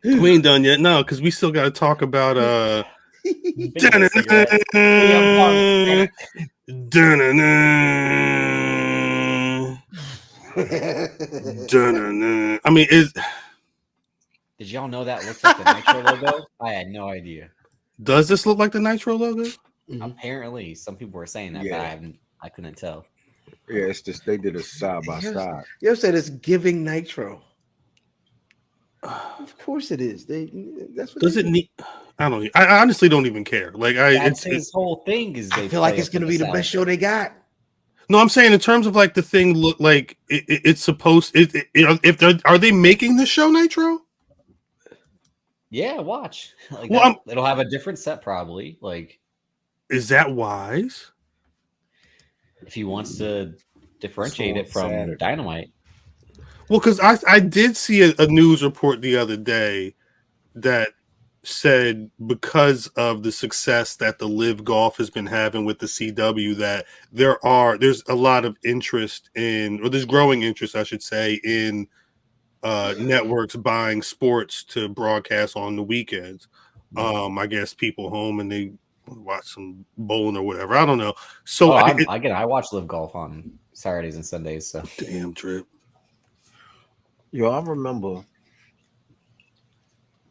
We ain't done yet. No, because we still got to talk about I mean, Did y'all know that looks like the Nitro logo? I had no idea. Does this look like the Nitro logo? Mm-hmm. Apparently, some people were saying that, but I couldn't tell. Yeah, it's just they did a side by side. You said it's giving Nitro. Of course it is. That's what. Does it need? I don't. I honestly don't even care. Like that's his whole thing. Is I feel like it's gonna be the best show they got. No, I'm saying in terms of like the thing look like it's supposed. Are they making the show Nitro? Yeah, watch. Like it'll have a different set probably. Like, is that wise? If he wants to differentiate it from Dynamite. Well, because I did see a news report the other day that said because of the success that the Live Golf has been having with the CW, that there's a lot of interest in, or there's growing interest, I should say, in networks buying sports to broadcast on the weekends. I guess people home and they watch some bowling or whatever. I don't know. So I watch Live Golf on Saturdays and Sundays. So damn trip. Yo, I remember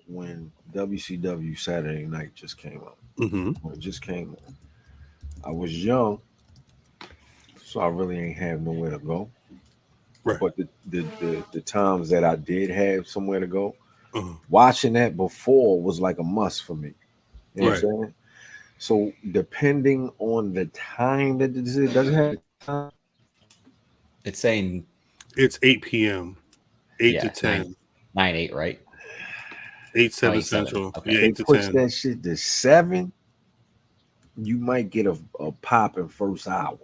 when WCW Saturday Night just came out. Mm-hmm. When it just came on. I was young, so I really ain't have nowhere to go. Right. But the times that I did have somewhere to go, watching that before was like a must for me. You know what I'm saying? So depending on the time that it doesn't have time. It's saying it's 8 p.m. 8 to 10. 9-8, right? 8-7 Central. Okay. Yeah, 8 to 10. Push that shit to 7. You might get a pop in first hour.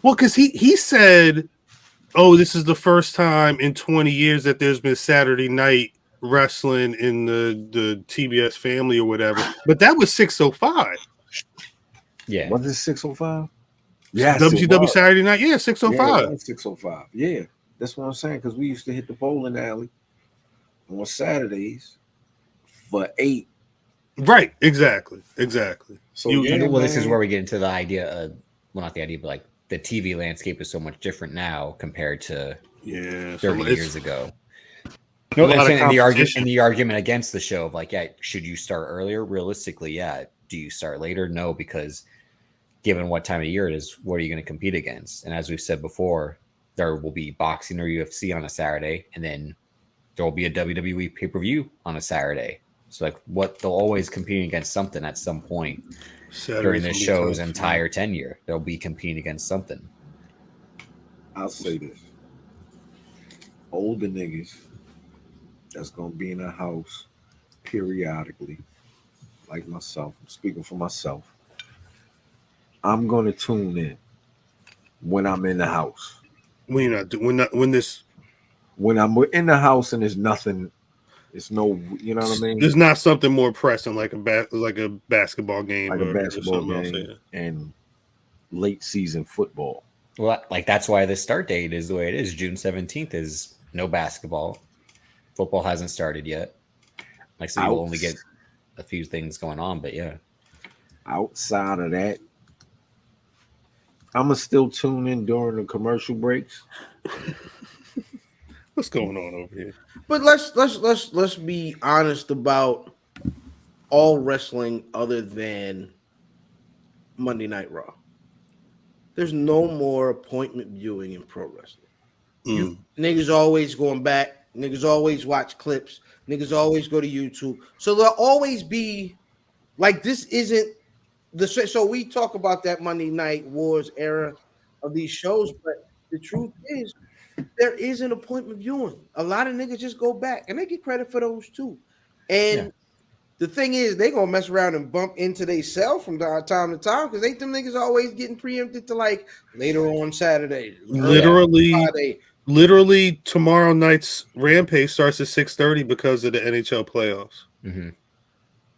Well, because he said, "Oh, this is the first time in 20 years that there's been Saturday night wrestling in the TBS family or whatever." But that was 6:05. Yeah, was it 6:05? Yeah, WCW Saturday night. Yeah, 6:05. Yeah, 6:05. Yeah, that's what I'm saying. Because we used to hit the bowling alley on Saturdays for 8. Right. Exactly. So this is where we get into the idea of, well, not the idea, but like the TV landscape is so much different now compared to 30 years ago. No, and the argument against the show of like, should you start earlier? Realistically, do you start later? No, because given what time of year it is, what are you going to compete against? And as we've said before, there will be boxing or UFC on a Saturday, and then there will be a WWE pay-per-view on a Saturday. So like, they'll always competing against something at some point during the show's entire tenure. They'll be competing against something. I'll say this: older niggas that's gonna be in a house periodically, like myself. I'm speaking for myself. I'm gonna tune in when I'm in the house. When I'm in the house and there's nothing. It's no, you know what I mean? There's not something more pressing like a basketball game, like a basketball game and late season football. Well, like that's why the start date is the way it is. June 17th is no basketball. Football hasn't started yet. Like, so you'll only get a few things going on, but yeah. Outside of that, I'ma still tune in during the commercial breaks. What's going on over here? But let's be honest about all wrestling other than Monday Night Raw. There's no more appointment viewing in pro wrestling. Niggas always going back. Niggas always watch clips. Niggas always go to YouTube. So there'll always be like, this isn't the so we talk about that Monday Night Wars era of these shows, but the truth is there is an appointment viewing. A lot of niggas just go back and they get credit for those too. And the thing is, they gonna mess around and bump into themselves from time to time because ain't them niggas always getting preempted to like later on Saturday. Literally tomorrow night's Rampage starts at 6:30 because of the NHL playoffs. Mm-hmm.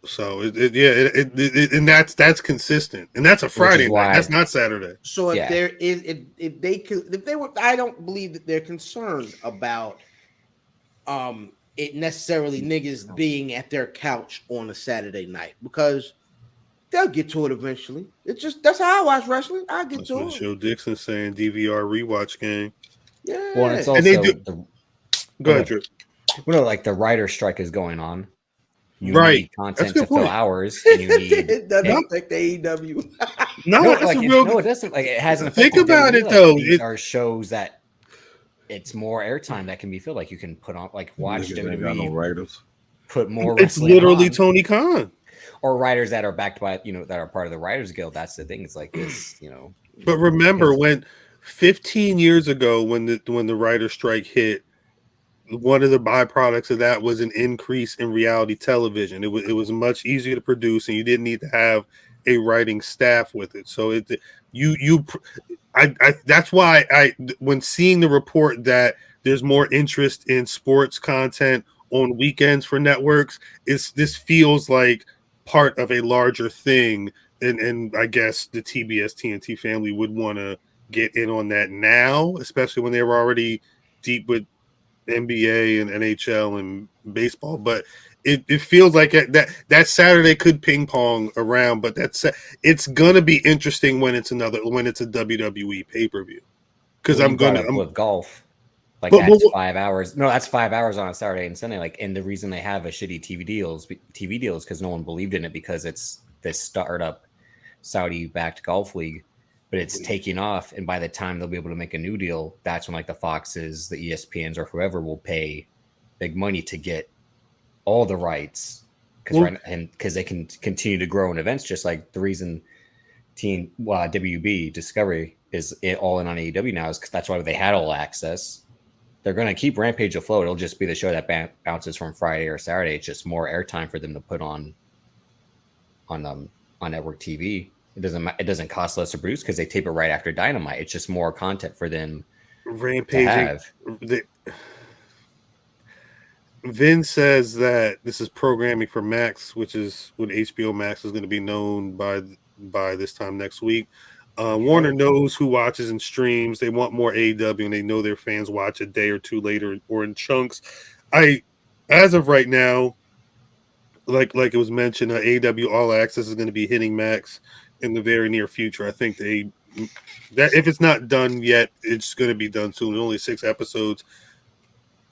So and that's consistent, and that's a Friday night. That's not Saturday. So if there is, if they were, I don't believe that they're concerned about it necessarily niggas being at their couch on a Saturday night, because they'll get to it eventually. It's just that's how I watch wrestling. I get to it. Joe Dixon saying DVR rewatch game. Yeah. Well, and it's also go ahead, Drew. Well, no, like the writer strike is going on. You need content to fill hours. And you need it doesn't affect the AEW. No, it doesn't. Like it hasn't. Think about it though. These are shows that it's more airtime that can be filled. Like you can put on, like watch WWE. Got no writers. Put more. It's literally Tony Khan or writers that are backed by that are part of the Writers Guild. That's the thing. It's like this, But remember when 15 years ago, when the writer strike hit, one of the byproducts of that was an increase in reality television. It was much easier to produce, and you didn't need to have a writing staff with it. So that's why when seeing the report that there's more interest in sports content on weekends for networks, this feels like part of a larger thing, and I guess the TBS TNT family would want to get in on that now, especially when they were already deep with NBA and NHL and baseball. But it feels like that Saturday could ping pong around, but it's gonna be interesting when it's a WWE pay-per-view, because I'm with golf, like that's 5 hours. No, that's 5 hours on a Saturday and Sunday. Like, and the reason they have a shitty TV deals because no one believed in it, because it's this startup Saudi-backed golf league. But it's taking off, and by the time they'll be able to make a new deal, that's when like the Foxes, the ESPNs, or whoever will pay big money to get all the rights, because they can continue to grow in events. Just like the reason WB Discovery is all in on AEW now is because that's why they had all access. They're going to keep Rampage afloat. It'll just be the show that bounces from Friday or Saturday. It's just more airtime for them to put on network TV. It doesn't cost less to produce because they tape it right after Dynamite. It's just more content for them. Rampage. To have. Vin says that this is programming for Max, which is what HBO Max is going to be known by this time next week. Warner knows who watches and streams. They want more AEW, and they know their fans watch a day or two later or in chunks. As of right now, like it was mentioned, AEW All Access is going to be hitting Max in the very near future. I think that if it's not done yet, it's going to be done soon. Only 6 episodes.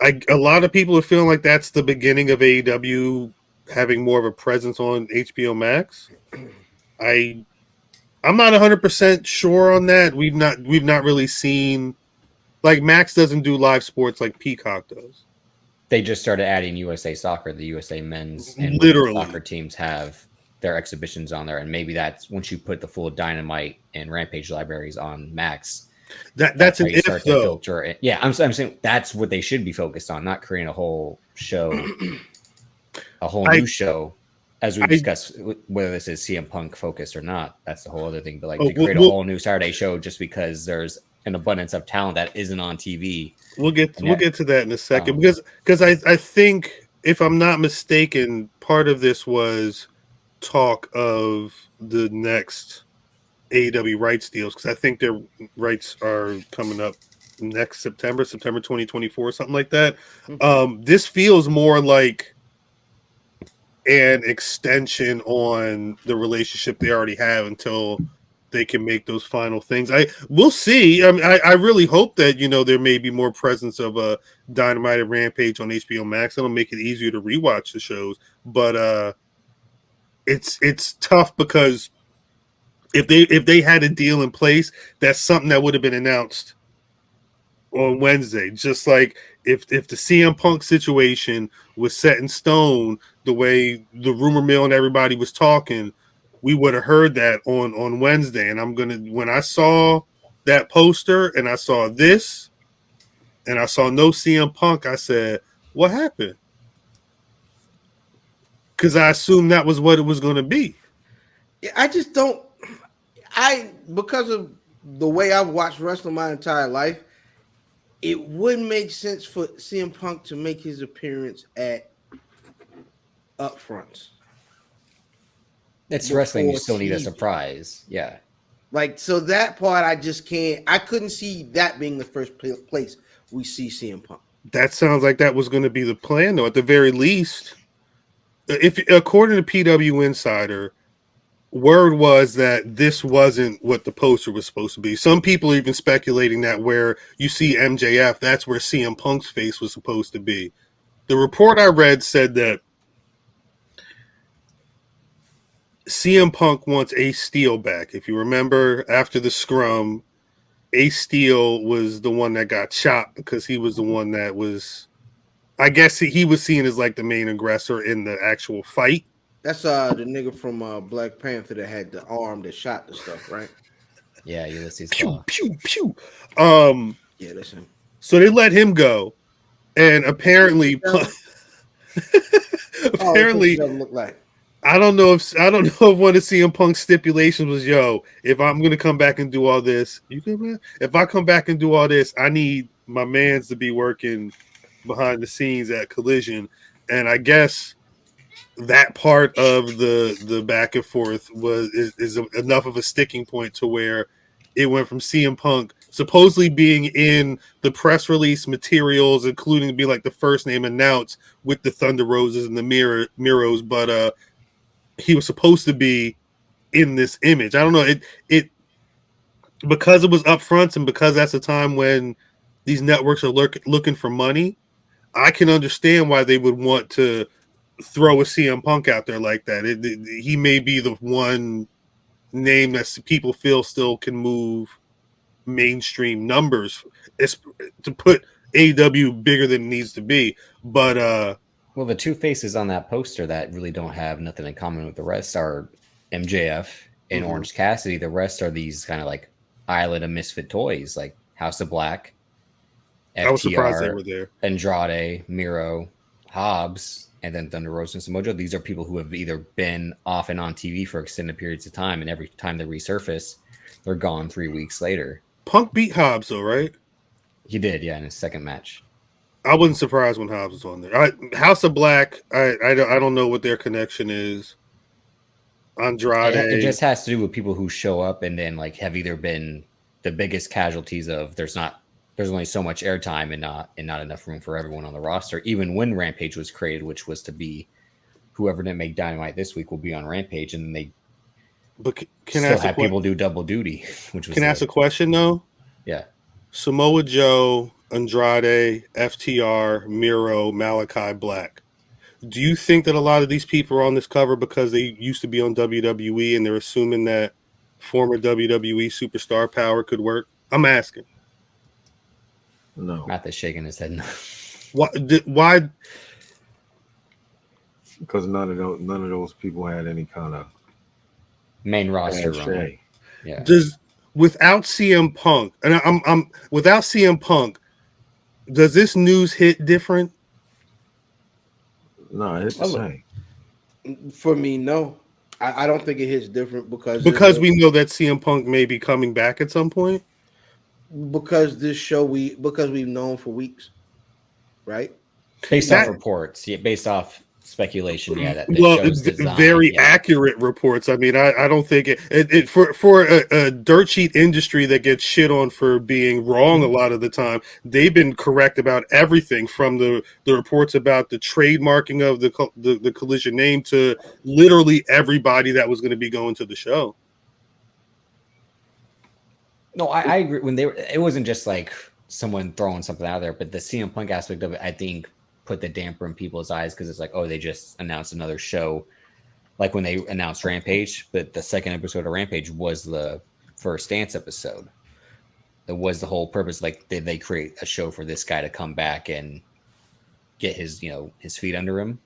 A lot of people are feeling like that's the beginning of AEW having more of a presence on HBO Max. I'm not 100% sure on that. We've not really seen, like, Max doesn't do live sports like Peacock does. They just started adding USA Soccer. The USA men's and women's soccer teams have their exhibitions on there, and maybe that's once you put the full Dynamite and Rampage libraries on Max. That's an if though. Filter it. Yeah, I'm saying that's what they should be focused on, not creating a whole show, new show. As we discussed, whether this is CM Punk focused or not, that's the whole other thing. But like to create a whole new Saturday show just because there's an abundance of talent that isn't on TV. We'll get to that in a second, because I think, if I'm not mistaken, part of this was talk of the next AEW rights deals, because I think their rights are coming up next September 2024, something like that. This feels more like an extension on the relationship they already have until they can make those final things. We'll see. I really hope that there may be more presence of a Dynamite and Rampage on HBO Max. It'll make it easier to rewatch the shows, but it's tough, because if they had a deal in place, that's something that would have been announced on Wednesday. Just like if the CM Punk situation was set in stone the way the rumor mill and everybody was talking, we would have heard that on Wednesday. And when I saw that poster and I saw this and I saw no CM Punk, I said, what happened? Because I assumed that was what it was going to be. I just don't. Because of the way I've watched wrestling my entire life, it wouldn't make sense for CM Punk to make his appearance at upfronts. It's wrestling. You still need a surprise. Yeah. Like, so that part I just can't. I couldn't see that being the first place we see CM Punk. That sounds like that was going to be the plan, though. At the very least, if according to PW Insider, word was that this wasn't what the poster was supposed to be. Some people are even speculating that where you see MJF, that's where CM Punk's face was supposed to be. The report I read said that CM Punk wants Ace Steel back. If you remember, after the scrum, Ace Steel was the one that got shot because he was the one that was, I guess he was seen as like the main aggressor in the actual fight. That's the nigga from Black Panther that had the arm that shot the stuff, right? Yeah, Ulysses. Pew, pew, pew. Yeah, that's him. So they let him go, and apparently, apparently, look like. I don't know if one of CM Punk's stipulations was, yo, if I'm gonna come back and do all this, you good, man? If I come back and do all this, I need my mans to be working behind the scenes at Collision, and I guess that part of the back and forth is enough of a sticking point to where it went from CM Punk supposedly being in the press release materials, including to be like the first name announced with the Thunder Roses and the Miros, but he was supposed to be in this image. I don't know, it because it was upfronts and because that's a time when these networks are looking for money. I can understand why they would want to throw a CM Punk out there like that. He may be the one name that people feel still can move mainstream numbers. It's to put AEW bigger than it needs to be. But well, the two faces on that poster that really don't have nothing in common with the rest are MJF and Orange Cassidy. The rest are these kind of like island of misfit toys, like House of Black, FTR, I was surprised they were there. Andrade, Miro, Hobbs, and then Thunder Rosa and Samoa Joe. These are people who have either been off and on TV for extended periods of time, and every time they resurface, they're gone 3 weeks later. Punk beat Hobbs, though, right? He did, yeah, in his second match. I wasn't surprised when Hobbs was on there. House of Black, I don't know what their connection is. Andrade. It just has to do with people who show up and then like have either been the biggest casualties of there's only so much airtime and not enough room for everyone on the roster. Even when Rampage was created, which was to be whoever didn't make Dynamite this week will be on Rampage, and they still have people do double duty. Which was ask a question though? Yeah. Samoa Joe, Andrade, FTR, Miro, Malachi Black. Do you think that a lot of these people are on this cover because they used to be on WWE and they're assuming that former WWE superstar power could work? I'm asking. No. Matt is shaking his head no. Why? Because none of those people had any kind of main roster run. Yeah. Without CM Punk, and I'm without CM Punk, does this news hit different? No, it's the same. For me, no. I don't think it hits different because we know that CM Punk may be coming back at some point. Because this show we've known for weeks, right? Based off reports, based off speculation, that it's very accurate reports. I mean, I don't think it for a dirt sheet industry that gets shit on for being wrong a lot of the time. They've been correct about everything from the reports about the trademarking of the Collision name to literally everybody that was going to be going to the show. No, I agree. It wasn't just like someone throwing something out there, but the CM Punk aspect of it, I think, put the damper in people's eyes because it's like, oh, they just announced another show, like when they announced Rampage. But the second episode of Rampage was the first dance episode. It was the whole purpose. Like, did they create a show for this guy to come back and get his feet under him?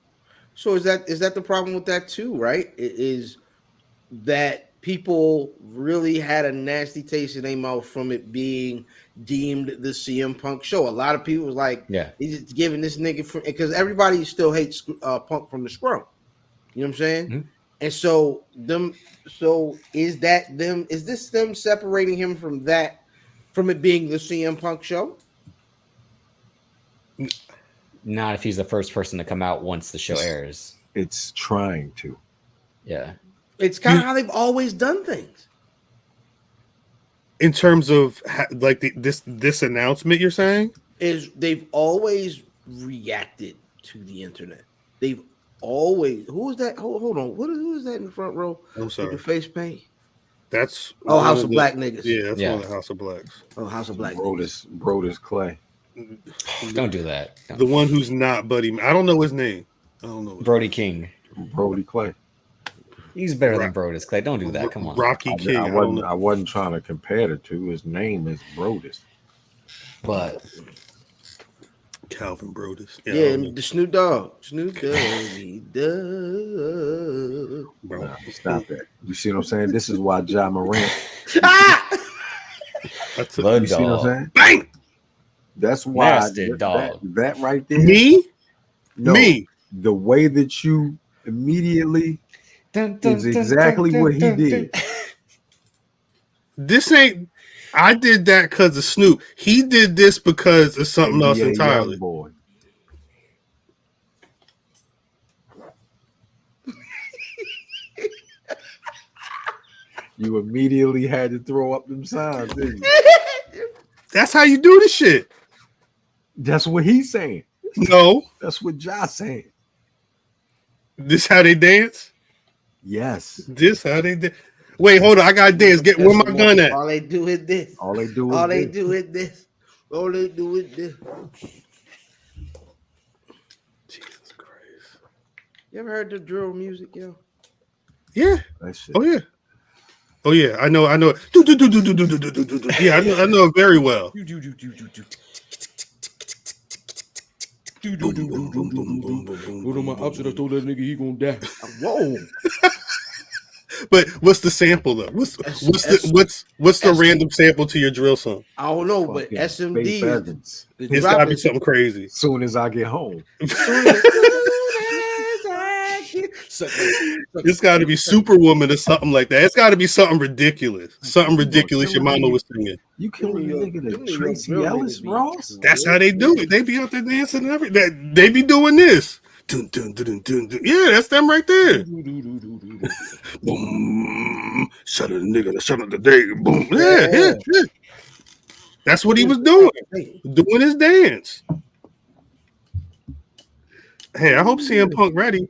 So is that the problem with that too? Right? It is that people really had a nasty taste in their mouth from it being deemed the CM Punk show. A lot of people was like, he's just giving this nigga because everybody still hates Punk from the scrum. You know what I'm saying? Mm-hmm. And so is this them separating him from it being the CM Punk show? Not if he's the first person to come out once the show airs. It's trying to. Yeah. It's kind of how they've always done things. In terms of like this announcement, you're saying? is they've always reacted to the internet. They've always. Who is that? Hold on. Who is that in the front row? I'm sorry. With the face paint. That's House of Black niggas. Yeah, that's one of the House of Blacks. Oh, House of Black Brodus Clay. Don't do that. The one who's not Buddy. I don't know his name. I don't know. Brody King. Brody Clay. He's better than Brodus Clay. Don't do that. Come on. Rocky King. I wasn't trying to compare the two. His name is Brodus. But Calvin Brodus. Yeah, the Snoop Dogg. Bro, stop that. You see what I'm saying? This is why Ja Morant. That's Blood you see what I'm saying? Bang! That's why that right there. Me? No, Me. The way that you immediately is exactly what he did. This ain't. I did that because of Snoop. He did this because of something else entirely. Boy. You immediately had to throw up them signs, didn't you? That's how you do the shit. That's what he's saying. No. That's what Josh saying. This how they dance? Yes. This how they dance. Wait, hold on. I got to dance. Where my gun at? All they do is this. All they do is this. Jesus Christ. You ever heard the drill music, yo? Yeah. That shit. Oh, yeah. Oh, yeah. I know. Yeah, I know it very well. Go to my opposite. I told that nigga he gonna die. Whoa. But what's the sample though? What's the random sample to your drill song? I don't know, but SMD. It's gotta be something crazy. As soon as I get home. It's got to be Superwoman or something like that. It's got to be something ridiculous. Something ridiculous your mama was singing. You killing a nigga to Tracy Ellis, Ross? That's how they do it. They be out there dancing and everything. They be doing this. Dun, dun, dun, dun, dun. Yeah, that's them right there. Boom. Shut up, nigga. Shut up the day. Boom. Yeah. That's what he was doing. Doing his dance. Hey, I hope CM Punk ready.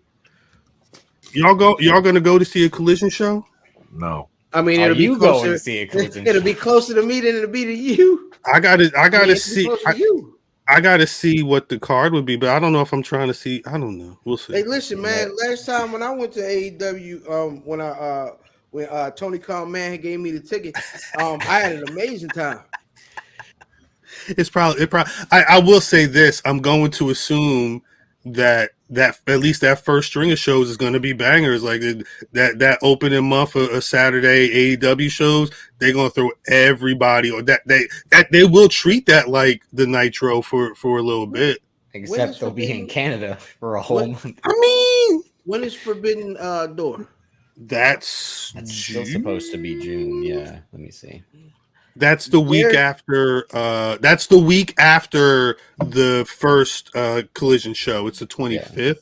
Y'all gonna go to see a Collision show? No. I mean, it'll be closer to see a Collision show. It'll be closer to me than it'll be to you. I gotta see. I gotta see what the card would be, but I don't know if I'm trying to see. I don't know. We'll see. Hey, listen, man. Last time when I went to AEW, when Tony Khan man gave me the ticket, I had an amazing time. It probably. I will say this. I'm going to assume that at least that first string of shows is going to be bangers. Like that opening month of Saturday AEW shows, they're going to throw everybody, or that they will treat that like the Nitro for a little bit. Except they'll be in Canada for a whole month. I mean, when is Forbidden Door? That's still supposed to be June. Yeah, let me see. That's the week after. That's the week after the first Collision show. It's the 25th.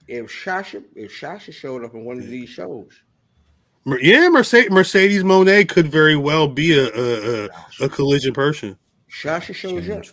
If Sasha showed up in one of these shows, Mercedes Moné could very well be a Collision person. Sasha shows up.